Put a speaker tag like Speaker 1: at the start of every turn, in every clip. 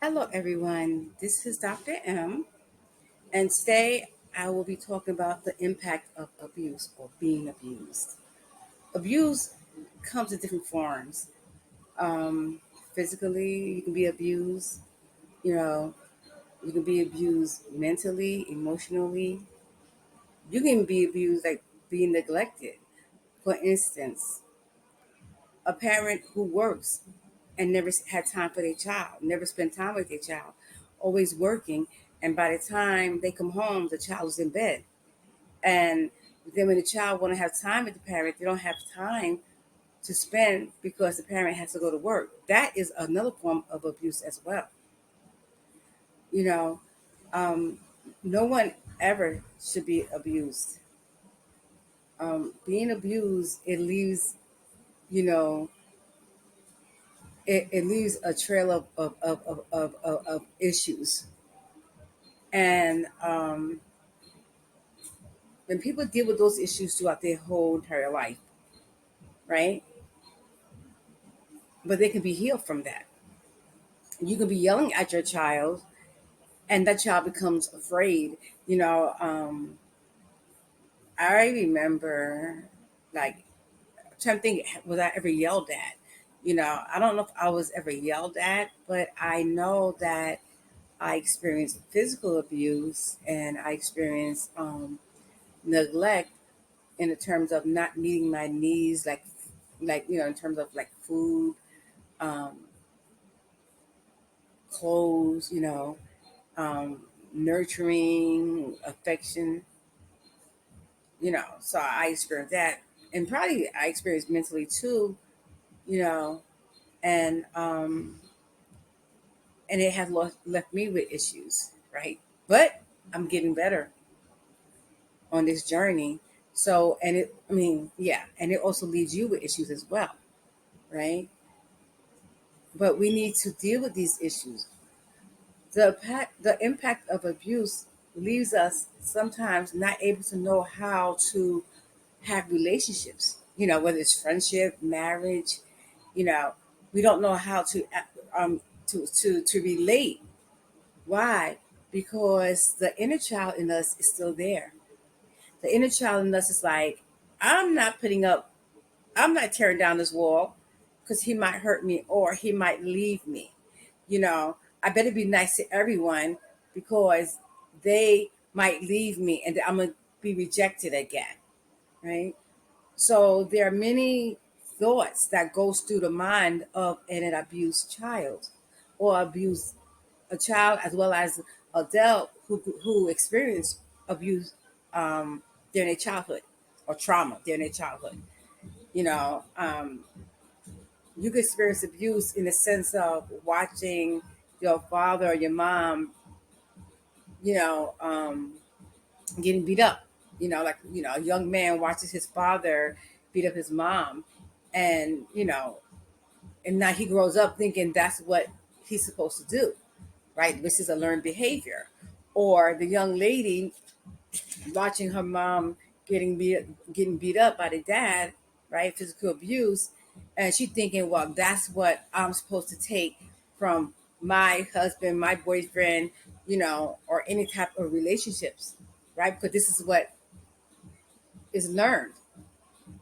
Speaker 1: Hello, everyone. This is Dr. M, and today I will be talking about the impact of abuse or being abused. Abuse comes in different forms. Um, Physically, you can be abused. You know, you can be abused mentally, emotionally. You can be abused like being neglected. For instance, a parent who works and never had time for their child, never spent time with their child, always working, and by the time they come home, the child is in bed. And then when the child want to have time with the parent, they don't have time to spend because the parent has to go to work. That is another form of abuse as well. You know, um, no one ever should be abused. Being abused, it leaves, you know, it leaves a trail of issues. And when people deal with those issues throughout their whole entire life, right? But they can be healed from that. You can be yelling at your child, and that child becomes afraid. You know, I remember, like, I'm trying to think, was I ever yelled at? I don't know if I was ever yelled at, but I know that I experienced physical abuse and I experienced neglect in the terms of not meeting my needs, in terms of like food, um, clothes, nurturing, affection, So I experienced that, and probably I experienced mentally too, you know, and and it has left me with issues, right? But I'm getting better on this journey. So, yeah, and it also leaves you with issues as well, right? But we need to deal with these issues. The impact of abuse leaves us sometimes not able to know how to have relationships. Whether it's friendship, marriage, you know, we don't know how to relate. Why? Because the inner child in us is still there. The inner child in us is like, I'm not putting up, I'm not tearing down this wall because he might hurt me or he might leave me. I better be nice to everyone because they might leave me and I'm going to be rejected again, right? So there are many thoughts that goes through the mind of an abused child or abused a child as well as adult who experience abuse during their childhood or trauma during their childhood. You know, um, you can experience abuse in the sense of watching your father or your mom, you know, um, getting beat up. A young man watches his father beat up his mom, and and now he grows up thinking that's what he's supposed to do, right? Which is a learned behavior. Or the young lady watching her mom getting beat up by the dad, right? Physical abuse, and she thinking, well, that's what I'm supposed to take from my husband, my boyfriend, or any type of relationships, right? Because this is what is learned,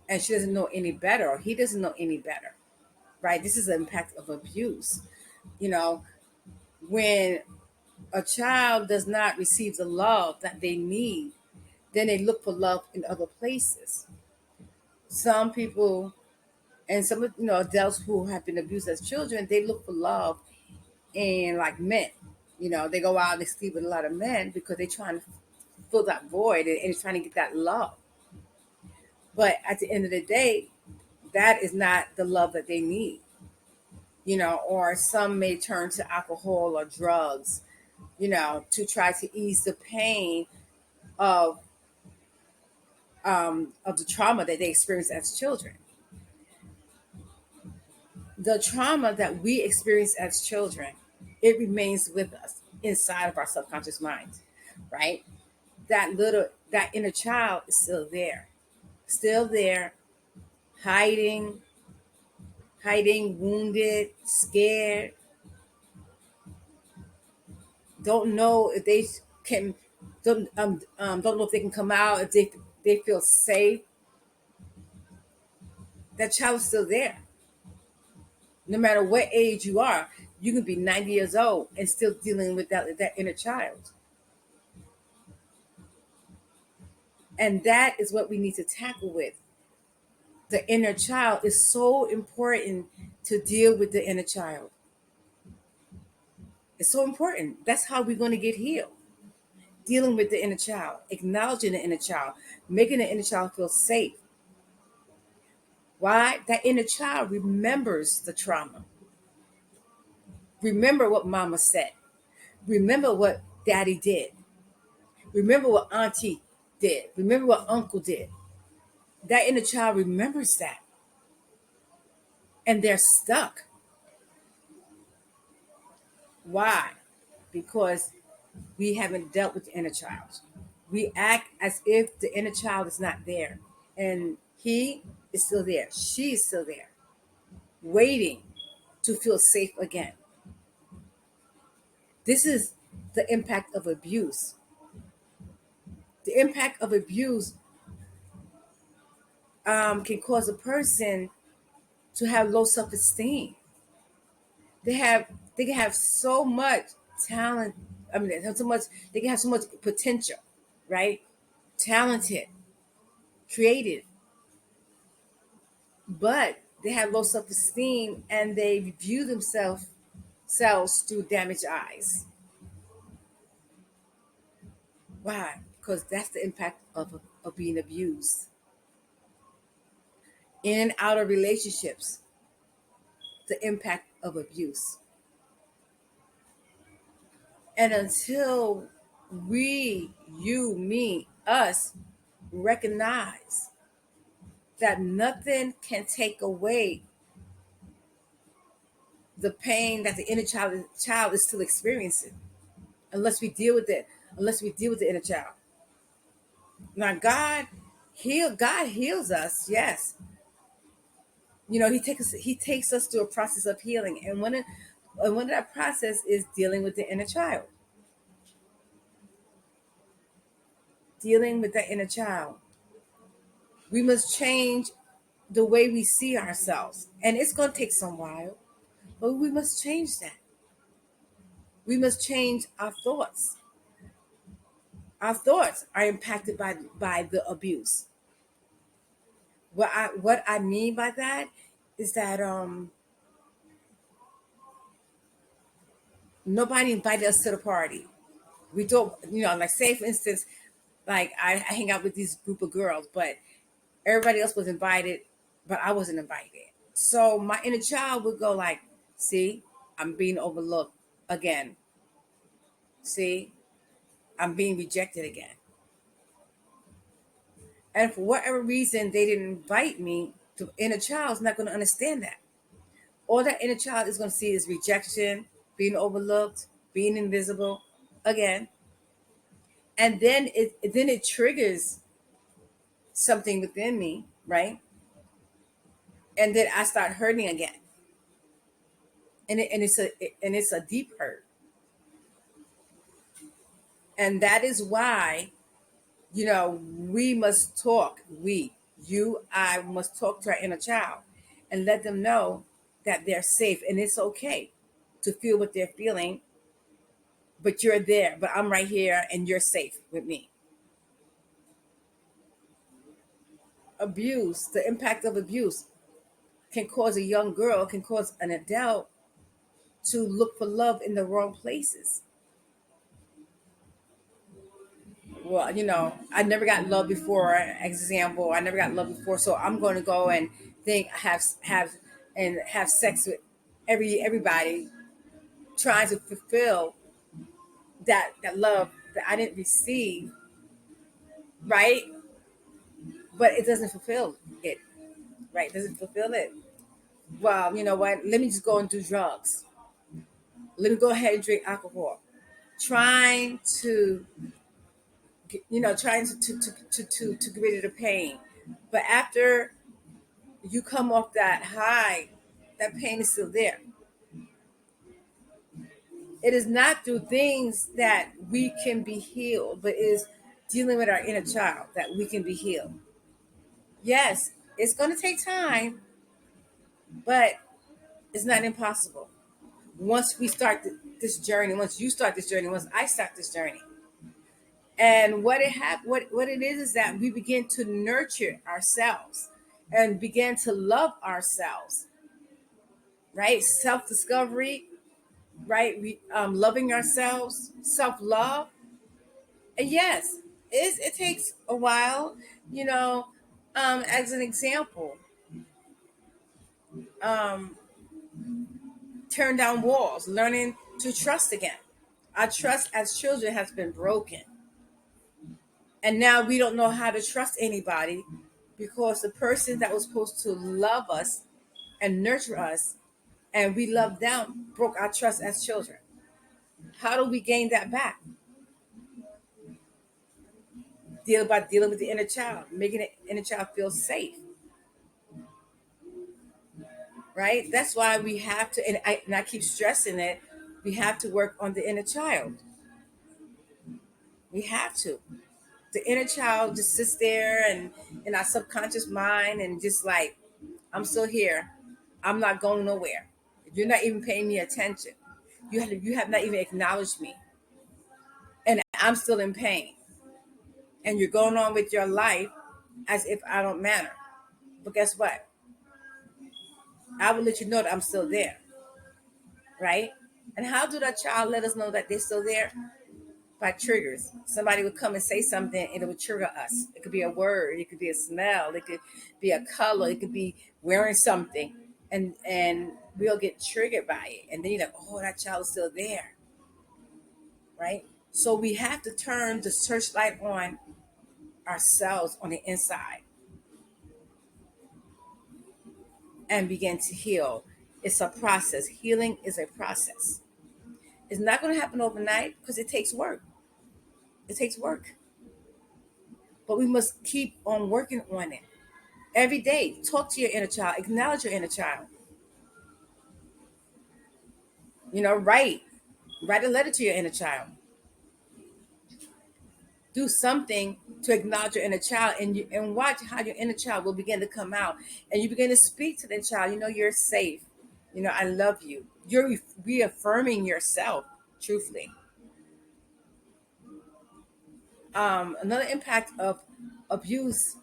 Speaker 1: and she doesn't know any better, or he doesn't know any better, right? This is the impact of abuse. You know, when a child does not receive the love that they need, then they look for love in other places. Some people and some adults who have been abused as children, they look for love in like men. They go out and they sleep with a lot of men because they're trying to fill that void and trying to get that love. But at the end of the day, that is not the love that they need. Or some may turn to alcohol or drugs, to try to ease the pain of of the trauma that they experienced as children. The trauma that we experience as children, it remains with us inside of our subconscious minds, right? That inner child is still there, hiding, wounded, scared, don't know if they can, don't know if they can come out, if they feel safe, that child is still there. No matter what age you are, you can be 90 years old and still dealing with that inner child. And that is what we need to tackle with. The inner child is so important to deal with the inner child. It's so important. That's how we're going to get healed. Dealing with the inner child, acknowledging the inner child, making the inner child feel safe. Why? That inner child remembers the trauma. Remember what mama said. Remember what daddy did. Remember what auntie did. Remember what uncle did. That inner child remembers that. And they're stuck. Why? Because we haven't dealt with the inner child. We act as if the inner child is not there. And he is still there. She is still there, waiting to feel safe again. This is the impact of abuse. The impact of abuse can cause a person to have low self-esteem. They have they can have so much talent. I mean, they have so much. They can have so much potential, right? Talented, creative, but they have low self-esteem and they view themselves selves through damaged eyes. Why? Because that's the impact of being abused. In and out of relationships, the impact of abuse. And until we, you, me, us, recognize that nothing can take away the pain that the inner child is still experiencing, unless we deal with it, unless we deal with the inner child. Now, God heals us, yes. He takes us through a process of healing, and one of that process is dealing with the inner child, dealing with the inner child. We must change the way we see ourselves, and it's going to take some while, but we must change that. We must change our thoughts. Our thoughts are impacted by the abuse. What I mean by that is that nobody invited us to the party. We don't, like, say for instance, like I hang out with this group of girls, but everybody else was invited, but I wasn't invited. So my inner child would go like, "See, I'm being overlooked again. See, I'm being rejected again." And for whatever reason, they didn't invite me. The inner child is not going to understand that. All that inner child is going to see is rejection, being overlooked, being invisible again. And then it triggers something within me, right? And then I start hurting again. And it's a deep hurt. And that is why, we must talk. I must talk to our inner child and let them know that they're safe and it's okay to feel what they're feeling, but you're there, but I'm right here and you're safe with me. Abuse, the impact of abuse can cause a young girl, can cause an adult to look for love in the wrong places. Well, I never got love before. Example, I never got love before, so I'm going to go and think have sex with everybody, trying to fulfill that love that I didn't receive, right? But it doesn't fulfill it, right? It doesn't fulfill it. Well, you know what? Let me just go and do drugs. Let me go ahead and drink alcohol, trying to trying to get rid of the pain. But after you come off that high, that pain is still there. It is not through things that we can be healed, but it is dealing with our inner child that we can be healed. Yes, it's going to take time, but it's not impossible. Once we start this journey, once you start this journey, once I start this journey, and what it is that we begin to nurture ourselves and begin to love ourselves, right? Self discovery, right? We loving ourselves, self love. And yes, it takes a while, you know. As an example, um, turn down walls, learning to trust again. Our trust as children has been broken. And now we don't know how to trust anybody because the person that was supposed to love us and nurture us and we love them broke our trust as children. How do we gain that back? Deal by dealing with the inner child, making the inner child feel safe, right? That's why we have to, and I keep stressing it, we have to work on the inner child. We have to. The inner child just sits there and in our subconscious mind and just like, I'm still here. I'm not going nowhere. You're not even paying me attention. You have not even acknowledged me. And I'm still in pain. And you're going on with your life as if I don't matter. But guess what? I will let you know that I'm still there. Right? And how do that child let us know that they're still there? By triggers. Somebody would come and say something and it would trigger us. It could be a word, it could be a smell, it could be a color, it could be wearing something. And we'll get triggered by it. And then you're like, oh, that child is still there. Right? So we have to turn the searchlight on ourselves on the inside and begin to heal. It's a process. Healing is a process. It's not going to happen overnight because it takes work. It takes work. But we must keep on working on it every day. Talk to your inner child, acknowledge your inner child. Write a letter to your inner child. Do something to acknowledge your inner child, and watch how your inner child will begin to come out, and you begin to speak to the child. You're safe. I love you. You're reaffirming yourself. Truthfully, another impact of abuse: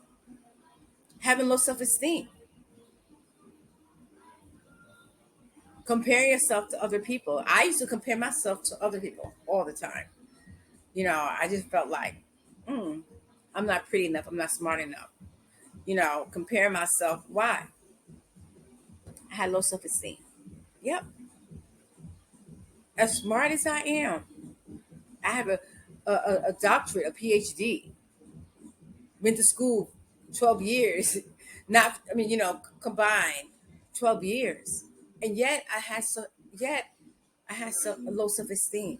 Speaker 1: having low self-esteem, comparing yourself to other people. I used to compare myself to other people all the time. I just felt like, I'm not pretty enough. I'm not smart enough. Comparing myself. Why? I had low self esteem. Yep. As smart as I am, I have a doctorate, a PhD. Went to school 12 years. Not, combined 12 years. And yet I had low self esteem.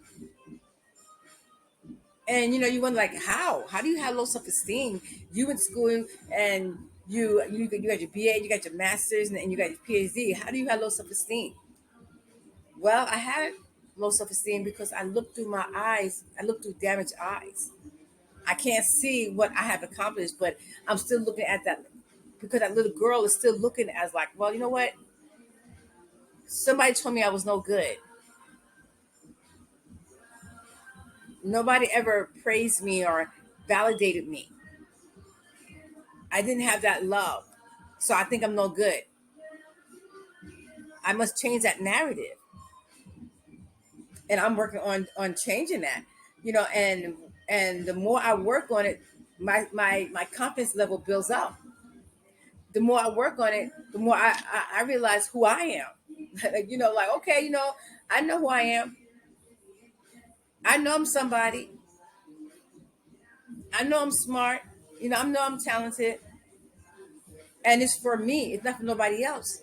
Speaker 1: And you wonder like how do you have low self esteem? You went to school and you got your BA, you got your masters, and you got your PhD. How do you have low self esteem? Well, I had low self esteem because I look through my eyes. I look through damaged eyes. I can't see what I have accomplished, but I'm still looking at that because that little girl is still looking as like, well, you know what? Somebody told me I was no good. Nobody ever praised me or validated me. I didn't have that love. So I think I'm no good. I must change that narrative. And I'm working on changing that. And the more I work on it, my confidence level builds up. The more I work on it, the more I realize who I am. Like, okay, I know who I am. I know I'm somebody. I know I'm smart. I know I'm talented. And it's for me. It's not for nobody else.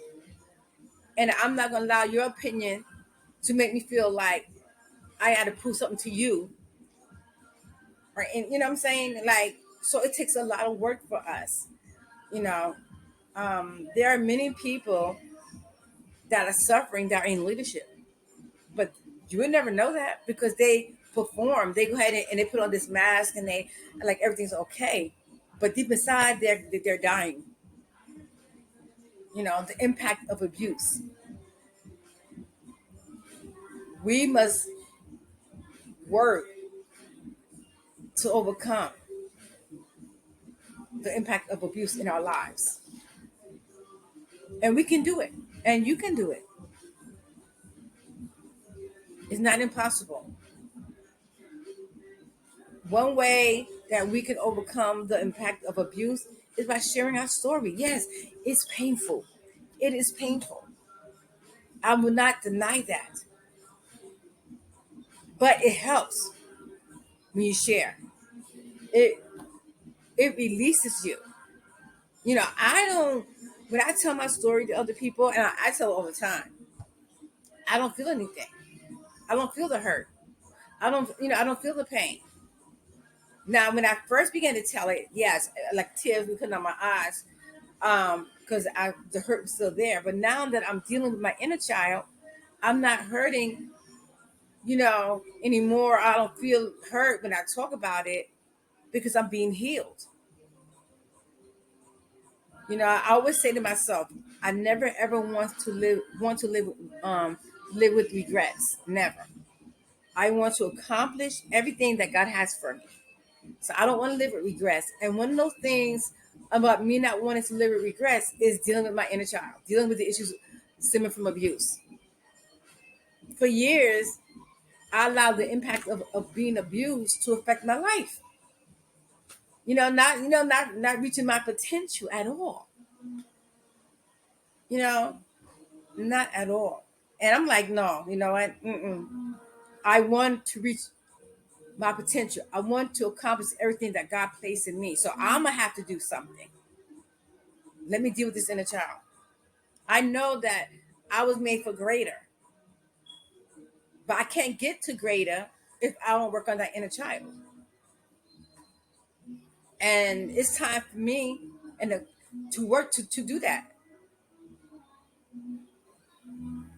Speaker 1: And I'm not gonna allow your opinion to make me feel like I had to prove something to you. Right. And you know what I'm saying? Like, so it takes a lot of work for us. You know, there are many people that are suffering that are in leadership, but You would never know that because they perform. They go ahead and they put on this mask and they like everything's okay, but deep inside they're dying. The impact of abuse. We must work to overcome the impact of abuse in our lives, and we can do it. And you can do it. It's not impossible. One way that we can overcome the impact of abuse is by sharing our story. Yes, it's painful. It is painful. I will not deny that. But it helps when you share. It it releases you. I don't when I tell my story to other people, and I tell it all the time, I don't feel anything. I don't feel the hurt. I don't feel the pain. Now, when I first began to tell it, yes, like tears would come out my eyes, because the hurt was still there. But now that I'm dealing with my inner child, I'm not hurting, anymore. I don't feel hurt when I talk about it because I'm being healed. I always say to myself, I never ever want to live with regrets. Never. I want to accomplish everything that God has for me. So I don't want to live with regrets. And one of those things about me not wanting to live with regrets is dealing with my inner child, dealing with the issues stemming from abuse. For years, I allowed the impact of being abused to affect my life. Not reaching my potential at all. You know, not at all. And I'm like, no, you know what? Mm-mm. I want to reach my potential. I want to accomplish everything that God placed in me. So I'm gonna have to do something. Let me deal with this inner child. I know that I was made for greater, but I can't get to greater if I don't work on that inner child. And it's time for me to work to do that.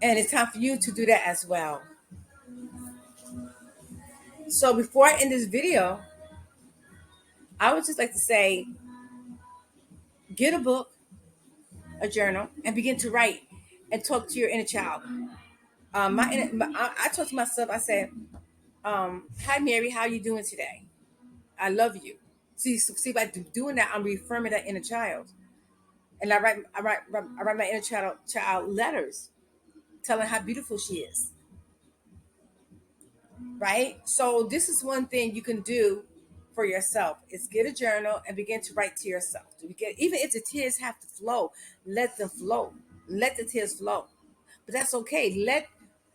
Speaker 1: And it's time for you to do that as well. So before I end this video, I would just like to say, get a book, a journal, and begin to write and talk to your inner child. I talk to myself. I say, "Hi, Mary. How are you doing today? I love you." See, by doing that, I'm reaffirming that inner child, and I write my inner child letters, telling how beautiful she is. Right. So this is one thing you can do for yourself: is get a journal and begin to write to yourself. Even if the tears have to flow, let them flow. Let the tears flow. But that's okay. Let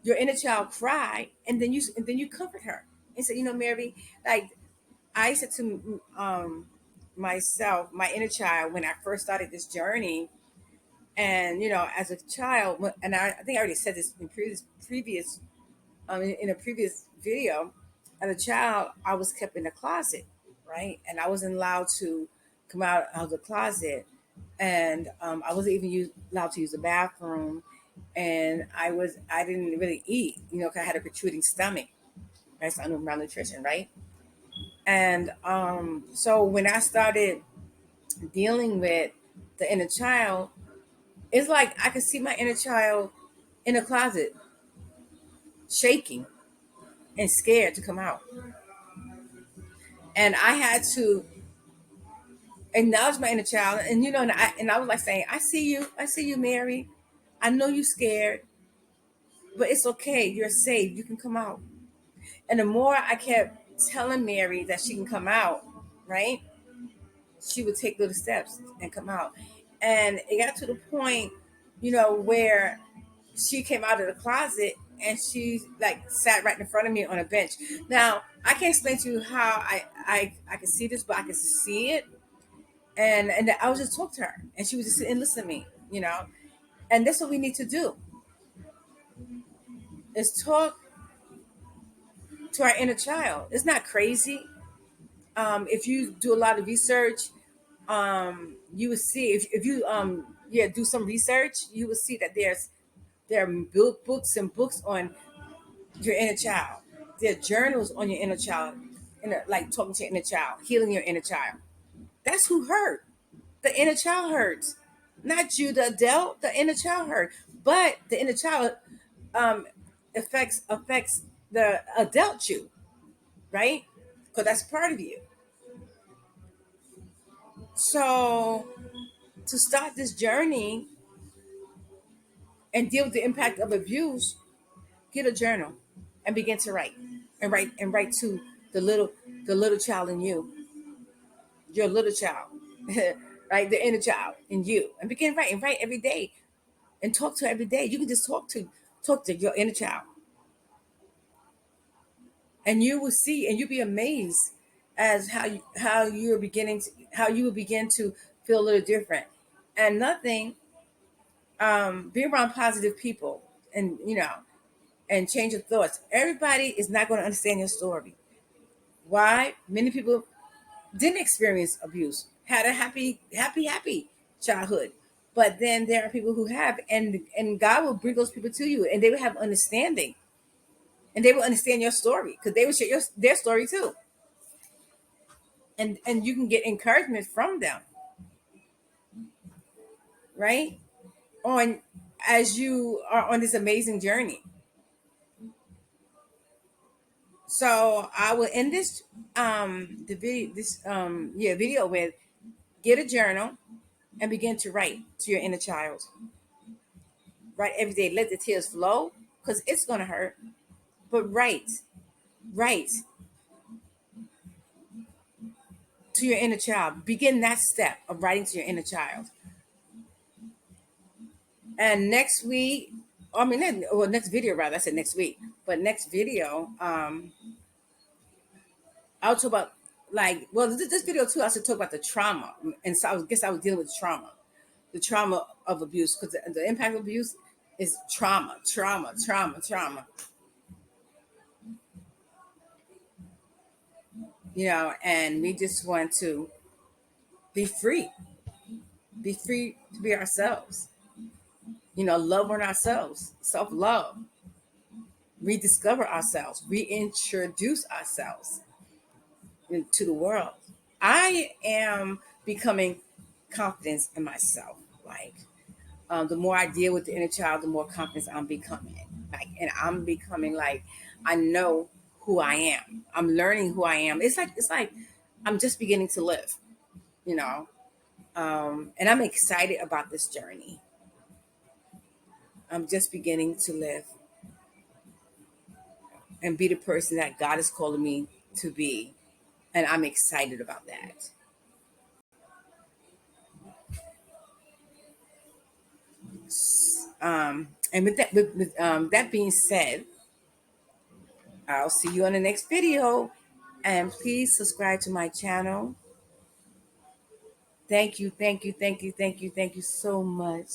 Speaker 1: your inner child cry, and then you comfort her and say, Mary, like I said to myself, my inner child, when I first started this journey, and as a child, and I think I already said this in previous in a previous video. As a child, I was kept in the closet, right, and I wasn't allowed to come out of the closet, and I wasn't even allowed to use the bathroom, and I didn't really eat, 'cause I had a protruding stomach. That's malnutrition, right? And so when I started dealing with the inner child, it's like I could see my inner child in a closet, shaking and scared to come out. And I had to acknowledge my inner child, and and I was like saying, I see you, Mary. I know you're scared, but it's okay. You're safe. You can come out. And the more I kept telling Mary that she can come out, right, she would take little steps and come out. And it got to the point, where she came out of the closet and she like sat right in front of me on a bench. Now I can't explain to you how I can see this, but I can see it. And I was just talk to her, and she was just sit and listen to me, And that's what we need to do: is talk to our inner child. It's not crazy. If you do a lot of research, you would see, if you do some research, you will see that there are books and books on your inner child. There are journals on your inner child, like talking to your inner child, healing your inner child. That's who hurt. The inner child hurts, not you, the adult. The inner child hurt, but the inner child um, affects the adult you, right? Because that's part of you. So to start this journey and deal with the impact of abuse, get a journal and begin to write and write to the little the little child in you, your little child, right? The inner child in you, and begin writing. Write every day and talk to her every day. You can just talk to your inner child, and you will see, and you'll be amazed as how you will begin to feel a little different. And nothing, be around positive people, and and change your thoughts. Everybody is not going to understand your story. Why? Many people didn't experience abuse, had a happy childhood. But then there are people who have, and God will bring those people to you, and they will have understanding, and they will understand your story because they will share their story too, and you can get encouragement from them, right? On As you are on this amazing journey. So I will end this video with, get a journal and begin to write to your inner child. Write every day. Let the tears flow because it's gonna hurt. But write to your inner child. Begin that step of writing to your inner child. And next week, next video rather. I said next week, but next video, I'll talk about, this video too. I should talk about the trauma, and so guess I was dealing with trauma, the trauma of abuse, because the impact of abuse is trauma. And we just want to be free, to be ourselves. Love on ourselves, self love, rediscover ourselves, reintroduce ourselves to the world. I am becoming confidence in myself. The more I deal with the inner child, the more confidence I'm becoming. And I'm becoming I know who I am. I'm learning who I am. It's like I'm just beginning to live, you know. And I'm excited about this journey. I'm just beginning to live and be the person that God is calling me to be. And I'm excited about that. And with that being said, I'll see you on the next video. And please subscribe to my channel. Thank you so much.